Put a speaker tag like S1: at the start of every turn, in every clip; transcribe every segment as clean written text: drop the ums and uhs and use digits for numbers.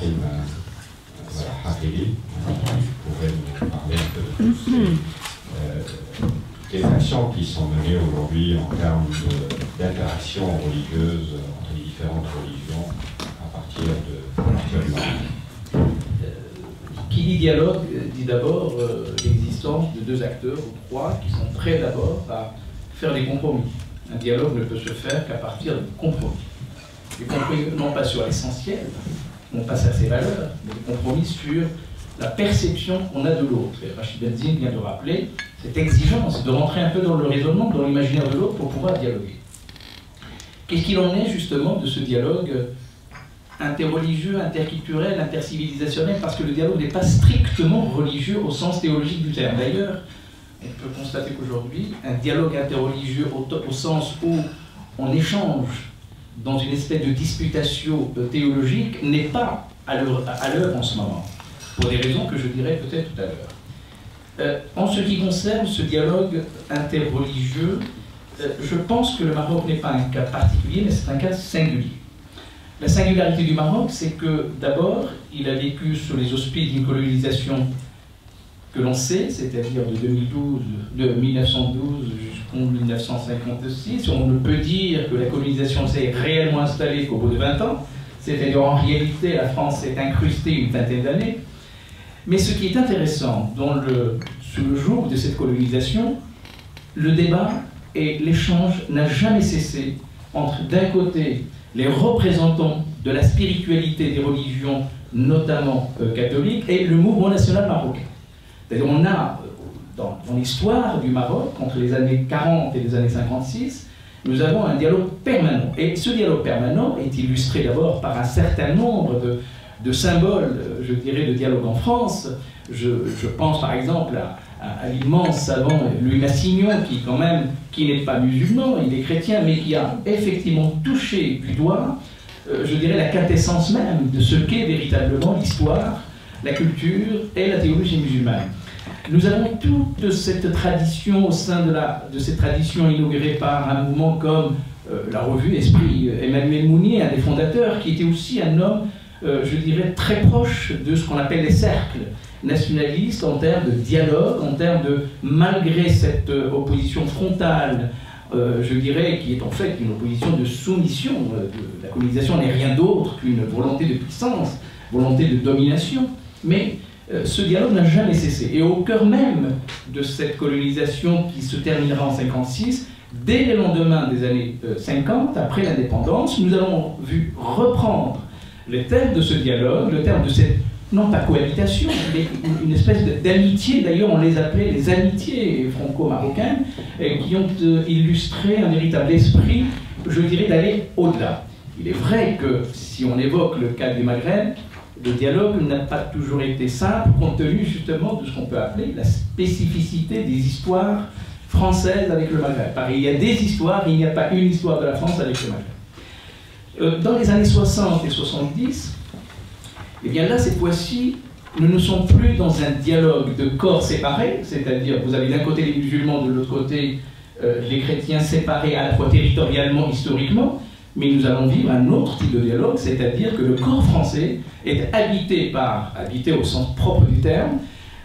S1: Ibrahim Hafidi, qui pourrait nous parler un peu de toutes les actions qui sont menées aujourd'hui en termes d'interaction religieuse entre les différentes religions à partir de l'actuel.
S2: Qui dit dialogue dit d'abord l'existence de deux acteurs ou trois qui sont prêts d'abord à faire des compromis. Un dialogue ne peut se faire qu'à partir de compromis. Des compromis non pas sur l'essentiel, non pas sur ses valeurs, mais des compromis sur la perception qu'on a de l'autre. Et Rachid Benzine vient de rappeler cette exigence de rentrer un peu dans le raisonnement, dans l'imaginaire de l'autre pour pouvoir dialoguer. Qu'est-ce qu'il en est justement de ce dialogue interreligieux, interculturel, intercivilisationnel, parce que le dialogue n'est pas strictement religieux au sens théologique du terme. D'ailleurs, on peut constater qu'aujourd'hui, un dialogue interreligieux au sens où on échange dans une espèce de disputation théologique n'est pas à l'œuvre en ce moment, pour des raisons que je dirai peut-être tout à l'heure. En ce qui concerne ce dialogue interreligieux, je pense que le Maroc n'est pas un cas particulier, mais c'est un cas singulier. La singularité du Maroc, c'est que d'abord, il a vécu sous les auspices d'une colonisation que l'on sait, c'est-à-dire de 1912 jusqu'en 1956. On ne peut dire que la colonisation s'est réellement installée qu'au bout de 20 ans, c'est-à-dire en réalité la France s'est incrustée une vingtaine d'années. Mais ce qui est intéressant, sous le joug de cette colonisation, le débat et l'échange n'a jamais cessé entre d'un côté les représentants de la spiritualité des religions, notamment catholiques, et le mouvement national marocain. C'est-à-dire on a, dans l'histoire du Maroc, entre les années 40 et les années 56, nous avons un dialogue permanent. Et ce dialogue permanent est illustré d'abord par un certain nombre de symboles, je dirais, de dialogue en France. Je pense par exemple à l'immense savant Louis Massignon, qui n'est pas musulman, il est chrétien, mais qui a effectivement touché du doigt, je dirais, la quintessence même de ce qu'est véritablement l'histoire, la culture et la théologie musulmane. Nous avons toute cette tradition au sein de cette tradition inaugurée par un mouvement comme la revue Esprit, Emmanuel Mounier, un des fondateurs, qui était aussi un homme, je dirais, très proche de ce qu'on appelle les cercles nationalistes en termes de dialogue, en termes de, malgré cette opposition frontale, je dirais, qui est en fait une opposition de soumission, la colonisation n'est rien d'autre qu'une volonté de puissance, volonté de domination, mais ce dialogue n'a jamais cessé. Et au cœur même de cette colonisation qui se terminera en 1956, dès le lendemain des années 50, après l'indépendance, nous avons vu reprendre le thème de ce dialogue, le terme de cette, non pas cohabitation, mais une espèce d'amitié, d'ailleurs on les appelait les amitiés franco-marocaines, qui ont illustré un véritable esprit, je dirais, d'aller au-delà. Il est vrai que si on évoque le cas du Maghreb, le dialogue n'a pas toujours été simple, compte tenu justement de ce qu'on peut appeler la spécificité des histoires françaises avec le Maghreb. Pareil, il y a des histoires, il n'y a pas une histoire de la France avec le Maghreb. Dans les années 60 et 70, eh bien là, cette fois-ci, nous ne sommes plus dans un dialogue de corps séparés, c'est-à-dire vous avez d'un côté les musulmans, de l'autre côté les chrétiens séparés à la fois territorialement, historiquement, mais nous allons vivre un autre type de dialogue, c'est-à-dire que le corps français est habité au sens propre du terme,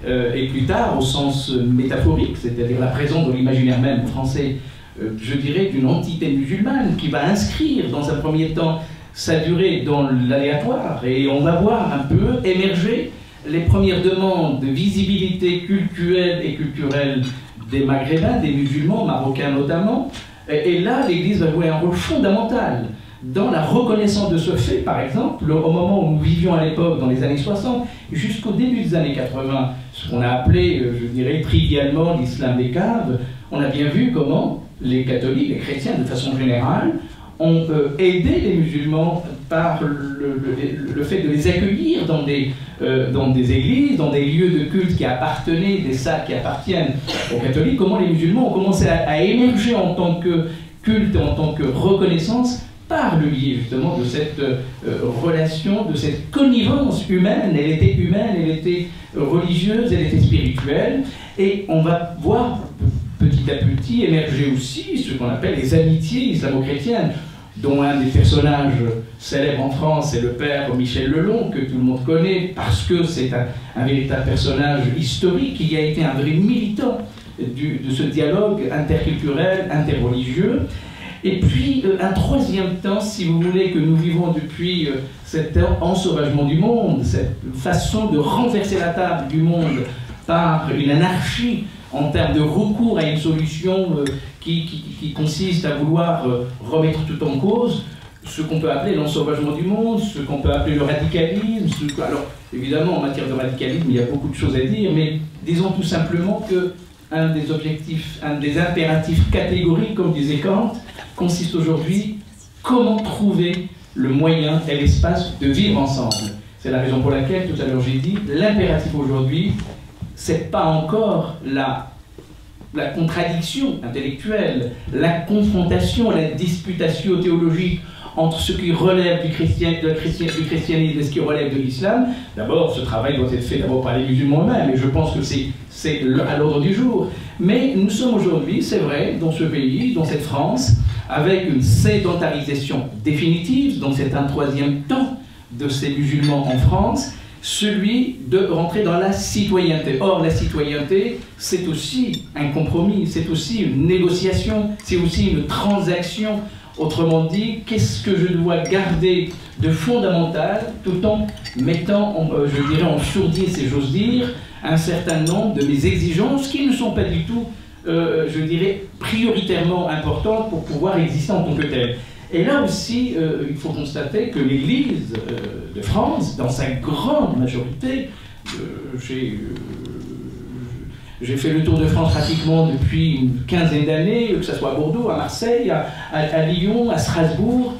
S2: et plus tard au sens métaphorique, c'est-à-dire la présence dans l'imaginaire même français, je dirais, d'une entité musulmane qui va inscrire dans un premier temps sa durée dans l'aléatoire, et on va voir un peu émerger les premières demandes de visibilité culturelle et culturelle des Maghrébins, des musulmans, marocains notamment. Et là, l'Église va jouer un rôle fondamental dans la reconnaissance de ce fait, par exemple, au moment où nous vivions à l'époque, dans les années 60, jusqu'au début des années 80, ce qu'on a appelé, je dirais, trivialement l'islam des caves, on a bien vu comment les catholiques, les chrétiens de façon générale, ont aidé les musulmans par le fait de les accueillir dans des églises, dans des lieux de culte qui appartenaient, des salles qui appartiennent aux catholiques, comment les musulmans ont commencé à émerger en tant que culte, en tant que reconnaissance, par le biais justement de cette relation, de cette connivence humaine. Elle était humaine, elle était religieuse, elle était spirituelle, et on va voir petit à petit émerger aussi ce qu'on appelle les amitiés islamo-chrétiennes, dont un des personnages célèbre en France, c'est le père Michel Lelon, que tout le monde connaît, parce que c'est un véritable personnage historique, qui a été un vrai militant de ce dialogue interculturel, interreligieux. Et puis, un troisième temps, si vous voulez, que nous vivons depuis cet ensauvagement du monde, cette façon de renverser la table du monde par une anarchie en termes de recours à une solution qui consiste à vouloir remettre tout en cause, ce qu'on peut appeler l'ensauvagement du monde, ce qu'on peut appeler le radicalisme. Alors, évidemment, en matière de radicalisme, il y a beaucoup de choses à dire, mais disons tout simplement que un des objectifs, un des impératifs catégoriques, comme disait Kant, consiste aujourd'hui comment trouver le moyen et l'espace de vivre ensemble. C'est la raison pour laquelle, tout à l'heure, j'ai dit, l'impératif aujourd'hui, c'est pas encore la contradiction intellectuelle, la confrontation, la disputation théologique entre ce qui relève du christianisme et ce qui relève de l'islam. D'abord, ce travail doit être fait d'abord par les musulmans eux-mêmes, et je pense que c'est à l'ordre du jour. Mais nous sommes aujourd'hui, c'est vrai, dans ce pays, dans cette France, avec une sédentarisation définitive, donc c'est un troisième temps de ces musulmans en France, celui de rentrer dans la citoyenneté. Or, la citoyenneté, c'est aussi un compromis, c'est aussi une négociation, c'est aussi une transaction. Autrement dit, qu'est-ce que je dois garder de fondamental tout en mettant, je dirais, en sourdine, si j'ose dire, un certain nombre de mes exigences qui ne sont pas du tout, je dirais, prioritairement importantes pour pouvoir exister en tant que telles. Et là aussi, il faut constater que l'Église de France, dans sa grande majorité, j'ai fait le tour de France pratiquement depuis une quinzaine d'années, que ce soit à Bordeaux, à Marseille, à Lyon, à Strasbourg,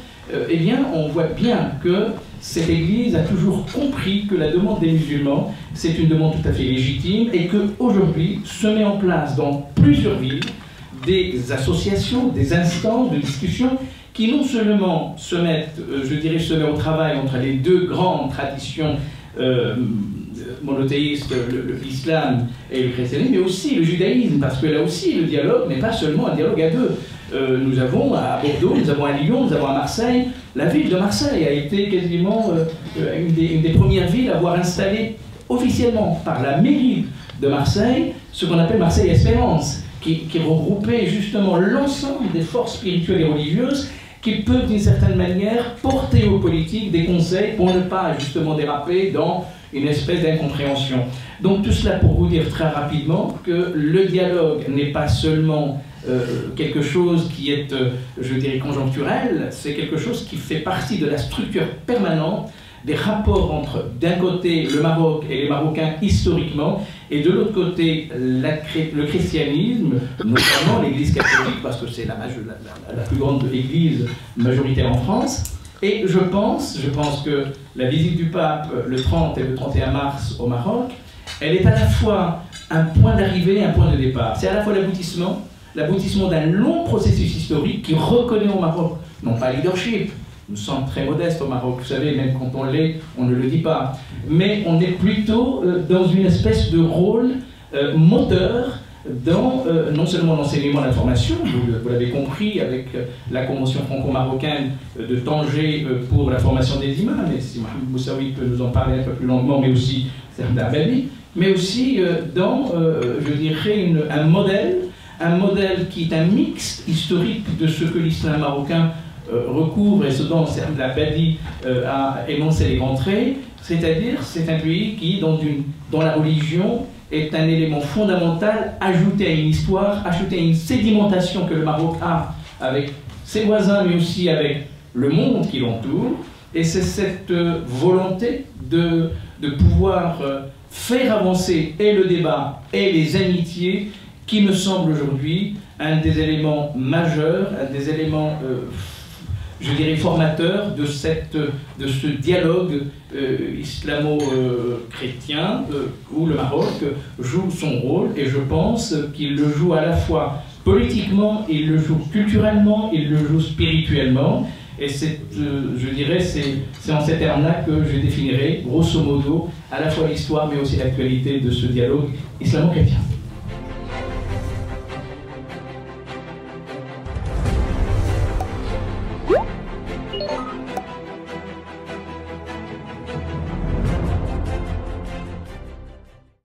S2: eh bien, on voit bien que cette Église a toujours compris que la demande des musulmans, c'est une demande tout à fait légitime et qu'aujourd'hui se met en place dans plusieurs villes des associations, des instances de discussion qui non seulement se mettent, je dirais, se mettent au travail entre les deux grandes traditions monothéistes, l'islam et le christianisme, mais aussi le judaïsme, parce que là aussi le dialogue n'est pas seulement un dialogue à deux. Nous avons à Bordeaux, nous avons à Lyon, nous avons à Marseille. La ville de Marseille a été quasiment une des premières villes à avoir installé officiellement par la mairie de Marseille ce qu'on appelle Marseille Espérance, qui regroupait justement l'ensemble des forces spirituelles et religieuses qui peuvent d'une certaine manière porter aux politiques des conseils pour ne pas justement déraper dans une espèce d'incompréhension. Donc tout cela pour vous dire très rapidement que le dialogue n'est pas seulement quelque chose qui est, je dirais, conjoncturel, c'est quelque chose qui fait partie de la structure permanente des rapports entre, d'un côté, le Maroc et les Marocains historiquement, et de l'autre côté, le christianisme, notamment l'Église catholique, parce que c'est la plus grande église majoritaire en France. Et je pense que la visite du pape le 30 et le 31 mars au Maroc, elle est à la fois un point d'arrivée et un point de départ. C'est à la fois l'aboutissement d'un long processus historique qui reconnaît au Maroc, non pas leadership, nous sommes très modestes au Maroc, vous savez, même quand on l'est, on ne le dit pas, mais on est plutôt dans une espèce de rôle moteur dans non seulement l'enseignement et la formation, vous l'avez compris avec la convention franco-marocaine de Tanger pour la formation des imams, et si Mohamed Moussaoui peut nous en parler un peu plus longuement, mais aussi Serda Abadi, mais aussi dans, je dirais, un modèle qui est un mix historique de ce que l'islam marocain recouvre et ce dont Serda Abadi a énoncé les grands traits, c'est-à-dire c'est un pays qui, dans la religion, est un élément fondamental ajouté à une histoire, ajouté à une sédimentation que le Maroc a avec ses voisins, mais aussi avec le monde qui l'entoure. Et c'est cette volonté de pouvoir faire avancer et le débat et les amitiés qui me semble aujourd'hui un des éléments majeurs, un des éléments, je dirais, formateurs de ce dialogue islamo-chrétien où le Maroc joue son rôle, et je pense qu'il le joue à la fois politiquement, il le joue culturellement, il le joue spirituellement, et je dirais, c'est en ces termes-là que je définirai, grosso modo, à la fois l'histoire mais aussi l'actualité de ce dialogue islamo-chrétien.